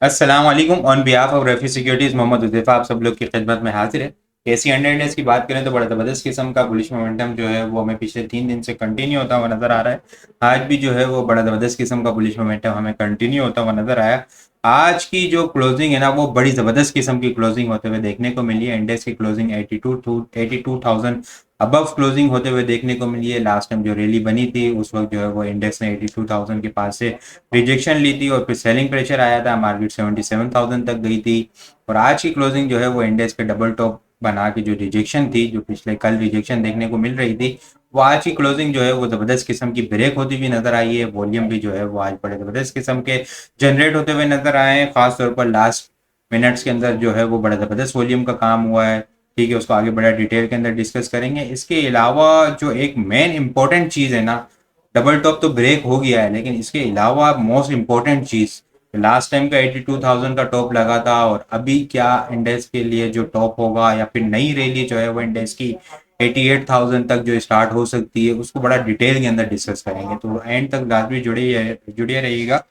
अस्सलाम वालेकुम। On behalf of रेफी सिक्योरिटीज मोहम्मद हुज़ैफा आप सब लोग की खिदमत में हाजिर है। एसी हंड्रेड इंडेक्स की बात करें तो बड़ा ज़बरदस्त किस्म का बुलिश मोमेंटम जो है वो हमें पिछले 3 दिन से कंटिन्यू होता हुआ नजर आ रहा है। आज भी जो है वो बड़ा ज़बरदस्त किस्म का बुलिश मोमेंटम हमें कंटिन्यू होता हुआ नजर आया। आज की जो क्लोजिंग है ना वो बड़ी ज़बरदस्त किस्म की क्लोजिंग होते हुए देखने को मिली है। इंडेक्स की क्लोजिंग 82,000 अबव क्लोजिंग होते हुए देखने को मिली है। लास्ट टाइम जो रैली बनी थी उस वक्त जो है वो इंडेक्स ने 82,000 के पास से रिजेक्शन ली थी और फिर सेलिंग प्रेशर आया था, मार्केट 77,000 तक गई थी। और आज की क्लोजिंग जो है वो इंडेक्स के डबल टॉप बना के जो रिजेक्शन थी, जो पिछले कल रिजेक्शन देखने को मिल रही थी, वो आज की क्लोजिंग जो है वो जबरदस्त किस्म की ब्रेक होती हुई नजर आई है। वॉल्यूम भी जो है वो आज बड़े जबरदस्त किस्म के जनरेट होते हुए नजर आए हैं। खासतौर पर लास्ट मिनट्स के अंदर जो है वो बड़ा जबरदस्त वॉल्यूम का काम हुआ है। ठीक है, उसको आगे बड़ा डिटेल के अंदर डिस्कस करेंगे। इसके अलावा जो एक मेन इंपॉर्टेंट चीज है ना, डबल टॉप तो ब्रेक हो गया है, लेकिन इसके अलावा मोस्ट इंपॉर्टेंट चीज, लास्ट टाइम का 82,000 का टॉप लगा था और अभी क्या इंडेक्स के लिए जो टॉप होगा या फिर नई रैली जो है वो इंडेक्स की 88,000 तक जो स्टार्ट हो सकती है, उसको बड़ा डिटेल के अंदर डिस्कस करेंगे। तो एंड तक लाजमी जुड़े रहिएगा।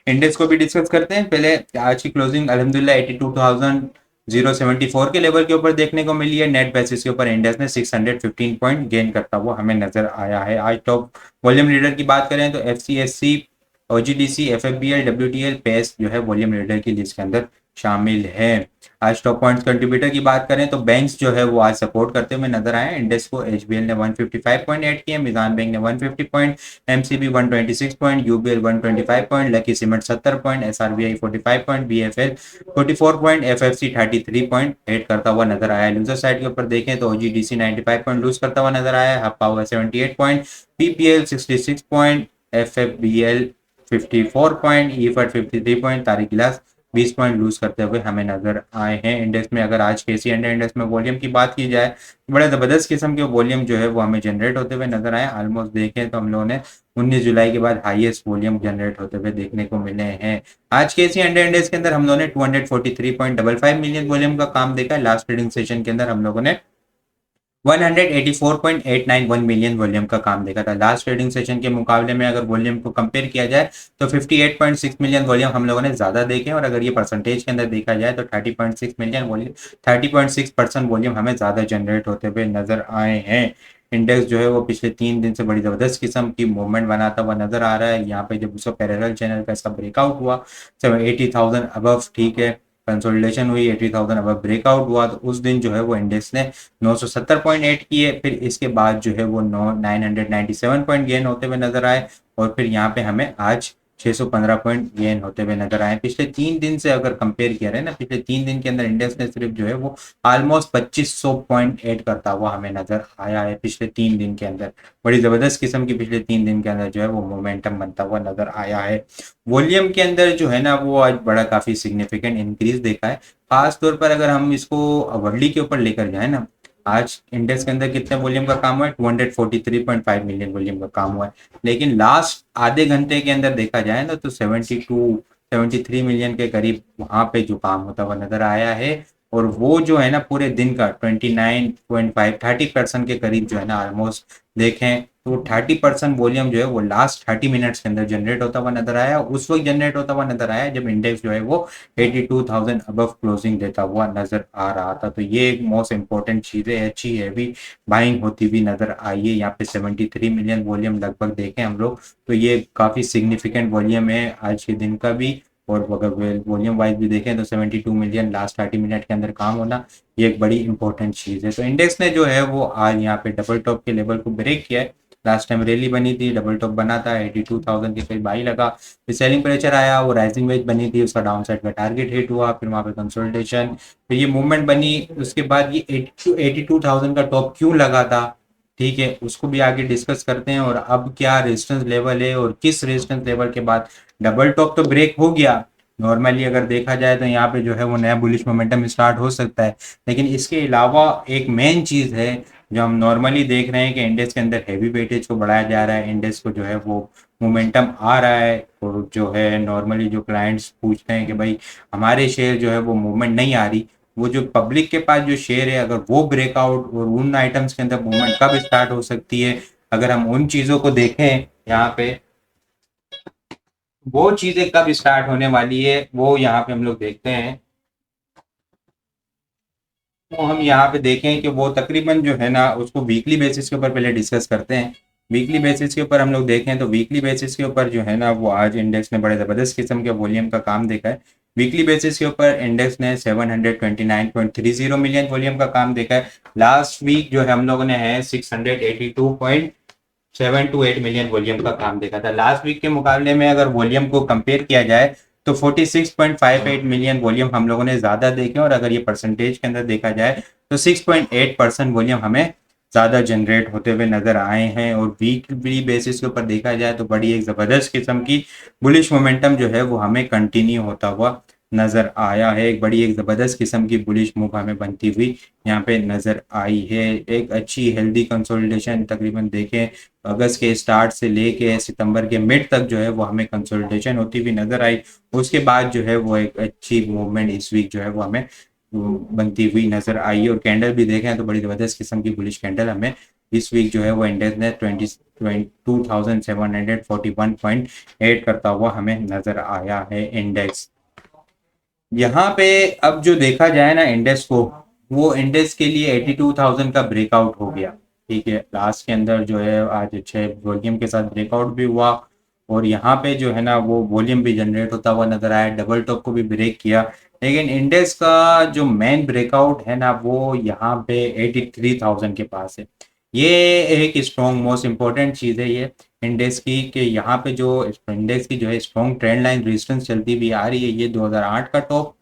इंडेक्स को भी डिस्कस करते हैं। पहले आज की क्लोजिंग अल्हम्दुलिल्लाह 82,074 के लेवल के ऊपर देखने को मिली है। नेट बेसिस के ऊपर इंडेक्स ने 615 पॉइंट गेन करता हुआ हमें नजर आया है। आज टॉप वॉल्यूम लीडर की बात करें तो एफसीएससी, ओजीडीसी, एफएफबीएल, डब्ल्यूटीएल, पेस जो है वॉल्यूम लीडर की लिस्ट के अंदर शामिल है। आज टॉप पॉइंट्स कंट्रीब्यूटर की बात करें तो बैंक्स जो है वो आज सपोर्ट करते हुए नजर आए। इंडेक्स को एचबीएल ने 155 पॉइंट ऐड किए, मिजान बैंक ने 150 point, MCB 126 point, UBL 125 point, lucky cement 70 point, SRBI 45 point, BFL 44 point, FFC 33 point add करता हुआ नजर आया। लूजर साइड के ऊपर देखें तो ओजीडीसी 95 पॉइंट लूज करता हुआ नजर आया। Hub power 78 point, PPL 66 point, FFBL 54 point, ईफर्ट 53 point, Tariq glass 20 point loose करते हुए हमें नजर आए हैं। इंडेक्स में अगर आज के सी एंड इंडेक्स में वॉल्यूम की बात की जाए तो बड़े जबरदस्त किस्म के वॉल्यूम जो है वो हमें जनरेट होते हुए नजर आए। ऑलमोस्ट देखें तो हम लोगों ने 19 जुलाई के बाद हाईएस्ट वॉल्यूम जनरेट होते हुए देखने को मिले हैं। आज के सी एंड इंडेक्स के अंदर हम लोगों ने 243.55 मिलियन वॉल्यूम का काम देखा है। लास्ट ट्रेडिंग सेशन के अंदर हम लोगों ने 184.891 मिलियन वॉल्यूम का काम देखा था। लास्ट ट्रेडिंग सेशन के मुकाबले में अगर वॉल्यूम को कंपेयर किया जाए तो 58.6 मिलियन वॉल्यूम हम लोगों ने ज्यादा देखे, और अगर ये परसेंटेज के अंदर देखा जाए तो 30.6 मिलियन वॉल्यूम, 30.6% वॉल्यूम हमें ज्यादा जनरेट होते हुए नजर आए हैं। इंडेक्स जो है वो पिछले 3 दिन से बड़ी जबरदस्त किस्म की मूवमेंट बनाता हुआ नजर आ रहा है। यहाँ पे जब उसका पैरेलल चैनल का इसका ब्रेकआउट हुआ 80,000 अबव, ठीक है, कंसोलिडेशन हुई, 80,000 अब ब्रेकआउट हुआ, तो उस दिन जो है वो इंडेक्स ने 970.8 किए। फिर इसके बाद जो है वो 997 पॉइंट गेन होते हुए नजर आए, और फिर यहाँ पे हमें आज 615 पॉइंट गेन होते हुए नजर आए। पिछले 3 दिन से अगर कंपेयर किया रहे ना, पिछले 3 दिन के अंदर इंडेक्स ने सिर्फ जो है वो ऑलमोस्ट 2500 पॉइंट ऐड करता हुआ हमें नजर आया है। पिछले 3 दिन के अंदर बड़ी जबरदस्त किस्म की पिछले 3 दिन के अंदर जो है वो मोमेंटम बनता हुआ नजर आया है। वॉल्यूम के अंदर जो है ना वो आज बड़ा काफी सिग्निफिकेंट इंक्रीज देखा है। खास तौर पर अगर हम इसको वर्ली के ऊपर लेकर जाए ना, आज इंडेक्स के अंदर कितने वॉल्यूम का काम हुआ है? 243.5 मिलियन वॉल्यूम का काम हुआ है। लेकिन लास्ट आधे घंटे के अंदर देखा जाए ना तो 73 मिलियन के करीब वहां पे जो काम होता हुआ नजर आया है। और वो जो है ना पूरे दिन का 29.5 30% के करीब जो है ना ऑलमोस्ट देखें तो 30% वॉल्यूम जो है वो लास्ट 30 मिनट्स के अंदर जनरेट होता हुआ नजर आया। उस वक्त जनरेट होता हुआ नजर आया जब इंडेक्स जो है वो 82,000 अबव क्लोजिंग देता हुआ नजर आ रहा था। तो ये एक मोस्ट इंपॉर्टेंट चीज है, अच्छी हैवी बाइंग होती हुई नजर आई है। यहाँ पे 73 मिलियन वॉल्यूम लगभग देखें हम लोग तो ये काफी सिग्निफिकेंट वॉल्यूम है आज के दिन का भी। और अगर वॉल्यूम वाइज भी देखें तो 72 मिलियन लास्ट 30 मिनट के अंदर काम होना ये एक बड़ी इंपॉर्टेंट चीज है। तो इंडेक्स ने जो है वो आज यहाँ पे डबल टॉप के लेवल को ब्रेक किया है। लास्ट टाइम रैली बनी थी, डबल टॉप बना था, 82,000 के करीब हाई लगा, फिर सेलिंग प्रेशर आया, वो राइजिंग वेज बनी थी, उसका डाउन साइड का टारगेट हिट हुआ, फिर वहां पे कंसोलिडेशन, फिर ये मूवमेंट बनी। उसके बाद ये 82,000 का टॉप क्यों लगा था, ठीक है, उसको भी आगे डिस्कस करते हैं। और अब क्या रेजिस्टेंस लेवल है और किस रेजिस्टेंस लेवल के बाद डबल टॉप तो ब्रेक हो गया नॉर्मली अगर देखा जाए तो यहाँ पे जो है वो नया बुलिश मोमेंटम स्टार्ट हो सकता है। लेकिन इसके अलावा एक मेन चीज है जो हम नॉर्मली देख रहे हैं कि इंडेक्स के अंदर हैवी वेटेज को बढ़ाया जा रहा है, इंडेक्स को जो है वो मोमेंटम आ रहा है। और जो है नॉर्मली जो क्लाइंट्स पूछते हैं कि भाई हमारे शेयर जो है वो मूवमेंट नहीं आ रही, वो जो पब्लिक के पास जो शेयर है अगर वो ब्रेकआउट और उन आइटम्स के अंदर मूवमेंट कब स्टार्ट हो सकती है, अगर हम उन चीज़ों को देखें यहाँ पे वो चीजें कब स्टार्ट होने वाली है वो यहाँ पे हम लोग देखते हैं। तो हम यहाँ पे देखें कि वो तकरीबन जो है ना उसको वीकली बेसिस के ऊपर पहले डिस्कस करते हैं। वीकली बेसिस के ऊपर हम लोग देखें तो वीकली बेसिस के ऊपर जो है ना वो आज इंडेक्स ने बड़े ज़बरदस्त किस्म के वॉल्यूम का काम देखा है। वीकली बेसिस के ऊपर इंडेक्स ने 729.30 मिलियन वॉल्यूम का काम देखा है। लास्ट वीक जो है हम लोगों ने है 682.728 मिलियन वॉल्यूम का काम देखा था। लास्ट वीक के मुकाबले में अगर वॉल्यूम को कंपेयर किया जाए तो 46.58 मिलियन वॉल्यूम हम लोगों ने ज़्यादा देखे, और अगर ये परसेंटेज के अंदर देखा जाए तो 6.8% वॉल्यूम हमें ज़्यादा जनरेट होते हुए नज़र आए हैं। और वीकली बेसिस के ऊपर देखा जाए तो बड़ी एक ज़बरदस्त किस्म की बुलिश मोमेंटम जो है वो हमें कंटिन्यू होता हुआ नज़र आया है। एक बड़ी एक ज़बरदस्त किस्म की बुलिश मूव हमें बनती हुई यहाँ पे नज़र आई है। एक अच्छी हेल्दी कंसोलिडेशन तकरीबन देखें अगस्त के स्टार्ट से लेके सितंबर के मिड तक जो है वो हमें कंसोलिडेशन होती हुई नज़र आई। उसके बाद जो है वो एक अच्छी मूवमेंट इस वीक जो है वो हमें बनती हुई नजर आई। और कैंडल भी देखें तो बड़ी जबरदस्त किस्म की बुलिश कैंडल हमें इस वीक जो है वो इंडेक्स ने 22,741.8 करता हुआ हमें नजर आया है इंडेक्स। यहाँ पे अब जो देखा जाए ना इंडेक्स को, वो इंडेक्स के लिए 82,000 का ब्रेकआउट हो गया। ठीक है, लास्ट के अंदर जो है आज अच्छे वॉल्यूम के साथ ब्रेकआउट भी हुआ, और यहाँ पे जो है ना वो वॉल्यूम भी जनरेट होता हुआ नजर आया, डबल टॉप को भी ब्रेक किया। लेकिन इंडेक्स का जो मेन ब्रेकआउट है ना वो यहाँ पे 83,000 के पास है। ये एक स्ट्रॉन्ग मोस्ट इंपॉर्टेंट चीज़ है ये इंडेक्स की, कि यहाँ पे जो इंडेक्स की जो है स्ट्रॉन्ग ट्रेंड लाइन रेजिस्टेंस चलती भी आ रही है। ये 2008 का टॉप,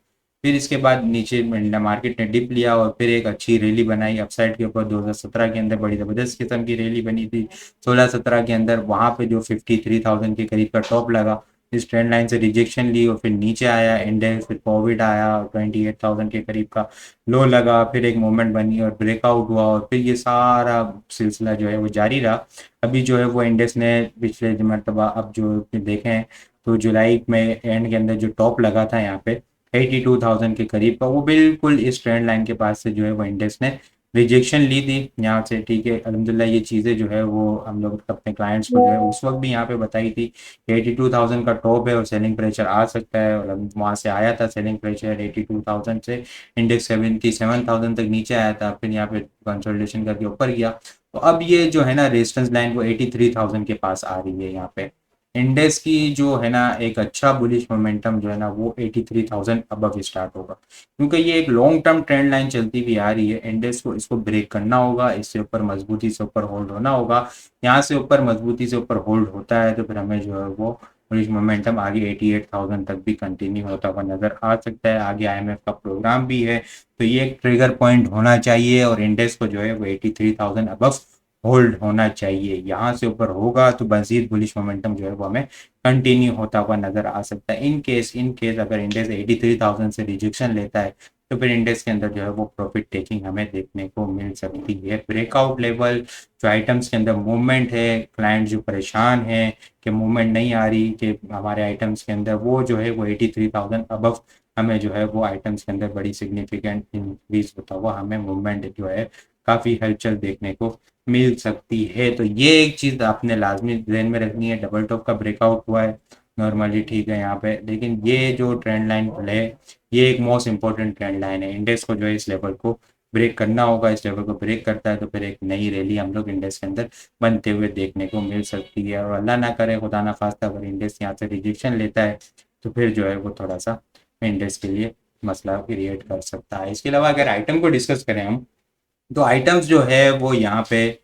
फिर इसके बाद नीचे मार्केट ने डिप लिया और फिर एक अच्छी रैली बनाई अपसाइड के ऊपर। 2017 के अंदर बड़ी ज़बरदस्त किस्म की रैली बनी थी। 16-17 के अंदर वहाँ पे जो 53,000 के करीब का टॉप लगा, इस ट्रेंड लाइन से रिजेक्शन ली और फिर नीचे आया इंडेक्स, फिर कोविड आया और 28,000 के करीब का लो लगा, फिर एक मूवमेंट बनी और ब्रेकआउट हुआ, और फिर ये सारा सिलसिला जो है वो जारी रहा। अभी जो है वो इंडेक्स ने पिछले मरतबा अब जो देखें तो जुलाई में एंड के अंदर जो टॉप लगा था यहाँ पे 82,000 के करीब का, वो बिल्कुल इस ट्रेंड लाइन के पास से जो है वो इंडेक्स ने रिजेक्शन ली थी यहाँ से। ठीक है, अल्हम्दुलिल्लाह ये चीज़ें जो है वो हम लोग अपने क्लाइंट्स को जो है उस वक्त भी यहाँ पे बताई थी कि 82,000 का टॉप है और सेलिंग प्रेशर आ सकता है, और वहाँ से आया था सेलिंग प्रेशर 82,000 से। इंडेक्स 77,000 तक नीचे आया था, फिर यहाँ पे कंसोलिडेशन करके ऊपर गया। तो अब ये जो है ना रेजिस्टेंस लाइन वो 83,000 के पास आ रही है यहाँ पे। इंडेक्स की जो है ना एक अच्छा बुलिश मोमेंटम जो है ना वो 83,000 अबव स्टार्ट होगा, क्योंकि ये एक लॉन्ग टर्म ट्रेंड लाइन चलती हुई आ रही है। इंडेक्स को इसको ब्रेक करना होगा, इससे ऊपर मजबूती से ऊपर होल्ड होना होगा। यहाँ से ऊपर मजबूती से ऊपर होल्ड होता है तो फिर हमें जो है वो बुलिश मोमेंटम आगे 88,000 तक भी कंटिन्यू होता हुआ नजर आ सकता है। आगे आईएमएफ का प्रोग्राम भी है, तो ये एक ट्रिगर पॉइंट होना चाहिए और इंडेक्स को जो है वो 83,000 अबव होल्ड होना चाहिए। यहाँ से ऊपर होगा तो मजीद बुलिश मोमेंटम जो है वो हमें कंटिन्यू होता हुआ नजर आ सकता है। इन केस अगर इंडेक्स 83,000 से रिजेक्शन लेता है तो फिर इंडेक्स के अंदर जो है वो प्रॉफिट टेकिंग हमें देखने को मिल सकती है। ब्रेकआउट लेवल जो आइटम्स के अंदर मूवमेंट है, क्लाइंट जो परेशान है कि मूवमेंट नहीं आ रही कि हमारे आइटम्स के अंदर, वो जो है वो 83,000 अबव हमें जो है वो आइटम्स के अंदर बड़ी सिग्निफिकेंट इंक्रीज होता हुआ हमें मूवमेंट जो है काफ़ी हलचल देखने को मिल सकती है। तो ये एक चीज़ आपने लाजमी ध्यान में रखनी है। डबल टॉप का ब्रेकआउट हुआ है नॉर्मली, ठीक है यहाँ पे, लेकिन ये जो ट्रेंड लाइन है ये एक मोस्ट इंपॉर्टेंट ट्रेंड लाइन है। इंडेक्स को जो है इस लेवल को ब्रेक करना होगा। इस लेवल को ब्रेक करता है तो फिर एक नई रैली हम लोग इंडेक्स के अंदर बनते हुए देखने को मिल सकती है। और अल्लाह ना करे, खुदा ना खास्ता, अगर इंडेक्स यहाँ से रिजेक्शन लेता है तो फिर जो है वो थोड़ा सा इंडेक्स के लिए मसला क्रिएट कर सकता है। इसके अलावा अगर आइटम को डिस्कस करें हम, तो आइटम्स जो है वो यहाँ पे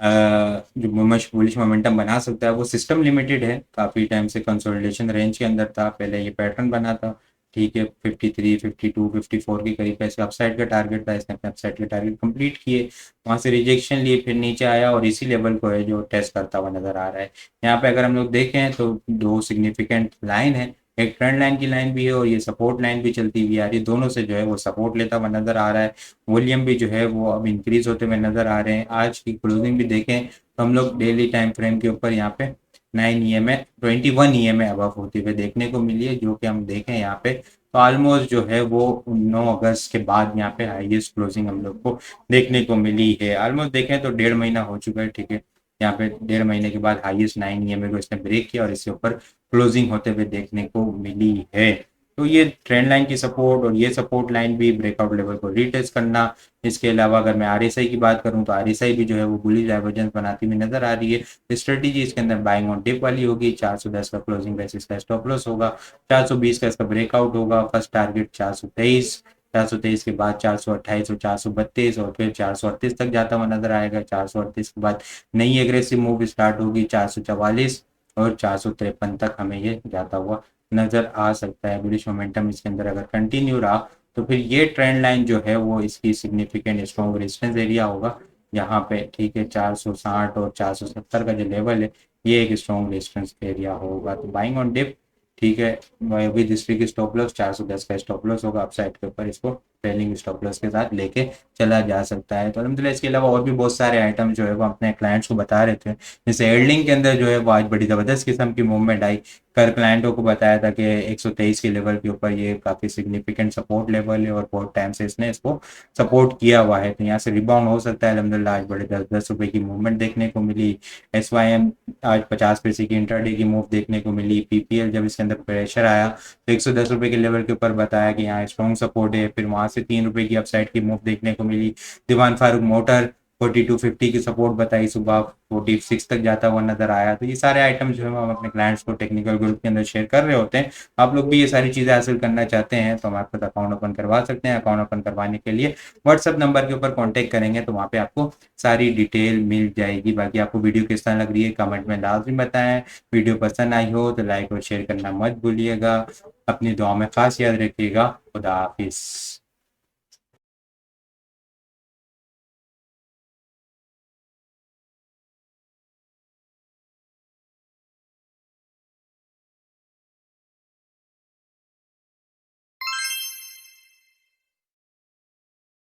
जो बुलिश मोमेंटम बना सकता है वो सिस्टम लिमिटेड है। काफ़ी टाइम से कंसोलिडेशन रेंज के अंदर था, पहले ये पैटर्न बना था। ठीक है, 53, 52, 54 के करीब का इसका अपसाइड का टारगेट था, इसने अपने अपसाइड के टारगेट कंप्लीट किए, वहाँ से रिजेक्शन लिए, फिर नीचे आया और इसी लेवल को है जो टेस्ट करता हुआ नजर आ रहा है। यहाँ पे अगर हम लोग देखें तो दो सिग्निफिकेंट लाइन है, एक ट्रेंड लाइन की लाइन भी है और ये सपोर्ट लाइन भी चलती हुई आ रही है। दोनों से जो है वो सपोर्ट लेता हुआ नजर आ रहा है। वॉल्यूम भी जो है वो अब इंक्रीज होते हुए नजर आ रहे हैं। आज की क्लोजिंग भी देखें तो हम लोग डेली टाइम फ्रेम के ऊपर यहाँ पे 21 EMA अबव होते हुए देखने को मिली है, जो कि हम देखें यहाँ पे तो ऑलमोस्ट जो है वो 9 अगस्त के बाद यहाँ पे हाईएस्ट क्लोजिंग हम लोग को देखने को मिली है। ऑलमोस्ट देखें तो 1.5 महीना हो चुका है। ठीक है, यहाँ पे 1.5 महीने के बाद हाईएस्ट 9 EMA को इसने ब्रेक किया और इसके ऊपर क्लोजिंग होते हुए देखने को मिली है। तो ये ट्रेंड लाइन की सपोर्ट और ये सपोर्ट लाइन भी ब्रेकआउट लेवल को रीटेस्ट करना। इसके अलावा अगर मैं आरएसआई की बात करूं तो आरएसआई भी जो है वो बुलिश डाइवर्जेंस बनाती हुई नजर आ रही है। स्ट्रेटेजी इसके अंदर बाइंग ऑन डिप वाली होगी, 410 का क्लोजिंग बेसिस का स्टॉप लॉस होगा, 420 का इसका ब्रेकआउट होगा, फर्स्ट टारगेट 423, 423 के बाद 428 और 432 और फिर 438 तक जाता हुआ नजर आएगा। 438 के बाद नई एग्रेसिव मूव स्टार्ट होगी 444 और 453 तक हमें ये जाता हुआ नजर आ सकता है। बुलिश मोमेंटम इसके अंदर अगर कंटिन्यू रहा तो फिर ये ट्रेंड लाइन जो है वो इसकी सिग्निफिकेंट स्ट्रॉन्ग रेजिस्टेंस एरिया होगा यहाँ पे, ठीक है। 460 और 470 का जो लेवल है ये एक स्ट्रॉन्ग रेजिस्टेंस एरिया होगा। तो बाइंग ऑन डिप, ठीक है, विद हिस्ट्री की स्टॉप लॉस 410 का स्टॉप लॉस होगा, अपसाइड के ऊपर इसको ट्रेलिंग स्टॉप लॉस के साथ लेके चला जा सकता है। तो अलहमदिल्ला इसके अलावा और भी बहुत सारे आइटम जो है वो अपने क्लाइंट्स को बता रहे थे, जैसे एल्डिंग के अंदर जो है वो आज बड़ी ज़बरदस्त किस्म की मूवमेंट आई। कर क्लाइंटों को बताया था कि 123 के लेवल के ऊपर ये काफ़ी सिग्निफिकेंट सपोर्ट लेवल है और बहुत टाइम से इसने इसको सपोर्ट किया हुआ है, तो यहाँ से रिबाउंड हो सकता है। अलहमदिल्ला आज बड़े 10-10 रुपए की मूवमेंट देखने को मिली। SYM आज 50 पैसे की इंट्राडे की मूव देखने को मिली। PPL जब इसके अंदर प्रेशर आया तो 110 रुपए के लेवल के ऊपर बताया कि यहाँ स्ट्रॉन्ग सपोर्ट है, फिर वहां से 3 रुपए की अपसाइड की मूव देखने को मिली। दीवान फारूक मोटर 4250 की सपोर्ट बताई, सुबह 46 तक जाता हुआ नजर आया। तो ये सारे आइटम जो है हम अपने क्लाइंट्स को टेक्निकल ग्रुप के अंदर शेयर कर रहे होते हैं। आप लोग भी ये सारी चीजें हासिल करना चाहते हैं तो हमारे साथ अकाउंट ओपन करवा सकते हैं। अकाउंट ओपन करवाने के लिए व्हाट्सएप नंबर के ऊपर कॉन्टेक्ट करेंगे तो वहाँ पे आपको सारी डिटेल मिल जाएगी। बाकी आपको वीडियो किस तरह लग रही है कमेंट में लाजमी बताएं। वीडियो पसंद आई हो तो लाइक और शेयर करना मत भूलिएगा। अपनी दुआ में खास याद रखिएगा। खुदा हाफिज।